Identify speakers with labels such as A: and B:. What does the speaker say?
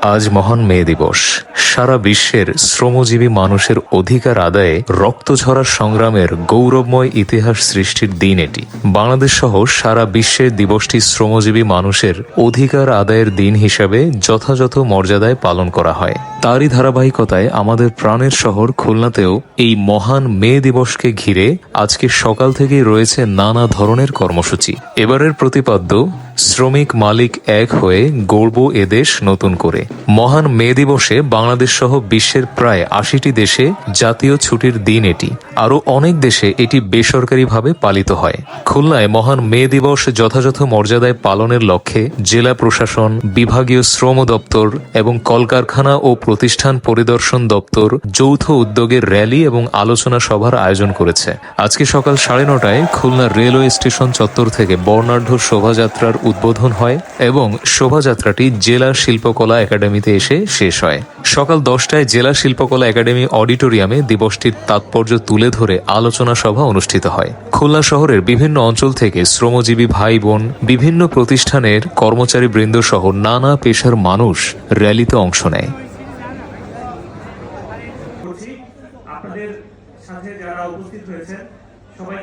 A: আজ মহান মে দিবস। সারা বিশ্বের শ্রমজীবী মানুষের অধিকার আদায়ে রক্তঝরা সংগ্রামের গৌরবময় ইতিহাস সৃষ্টির দিন এটি। বাংলাদেশ সহ সারা বিশ্বে দিবসটি শ্রমজীবী মানুষের অধিকার আদায়ের দিন হিসাবে যথাযথ মর্যাদায় পালন করা হয়। তারই ধারাবাহিকতায় আমাদের প্রাণের শহর খুলনাতেও এই মহান মে দিবসকে ঘিরে আজকে সকাল থেকেই রয়েছে নানা ধরনের কর্মসূচি। এবারের প্রতিপাদ্য শ্রমিক মালিক এক হয়ে গড়ব এদেশ নতুন করে। মহান মে দিবসে বাংলাদেশ সহ বিশ্বের প্রায় ৮০টি দেশে জাতীয় ছুটির দিন এটি। আরও অনেক দেশে এটি বেসরকারিভাবে পালিত হয়। খুলনায় মহান মে দিবস যথাযথ মর্যাদায় পালনের লক্ষ্যে জেলা প্রশাসন, বিভাগীয় শ্রম দপ্তর এবং কলকারখানা ও প্রতিষ্ঠান পরিদর্শন দপ্তর যৌথ উদ্যোগে র্যালি এবং আলোচনা সভার আয়োজন করেছে। আজকে সকাল ৯:৩০টায় খুলনা রেলওয়ে স্টেশন চত্বর থেকে বর্ণাঢ্য শোভাযাত্রার উদ্বোধন হয় এবং শোভাযাত্রাটি জেলা শিল্পকলা একাডেমিতে এসে শেষ হয়। সকাল ১০টায় জেলা শিল্পকলা একাডেমি অডিটোরিয়ামে দিবসটির তাৎপর্য তুলে ধরে আলোচনা সভা অনুষ্ঠিত হয়। খুলনা শহরের বিভিন্ন অঞ্চল থেকে শ্রমজীবী ভাই বোন, বিভিন্ন প্রতিষ্ঠানের কর্মচারীবৃন্দ সহ নানা পেশার মানুষ র্যালিতে অংশ নেয়।
B: আপনাদের সাথে যারা উপস্থিত হয়েছেন সবাই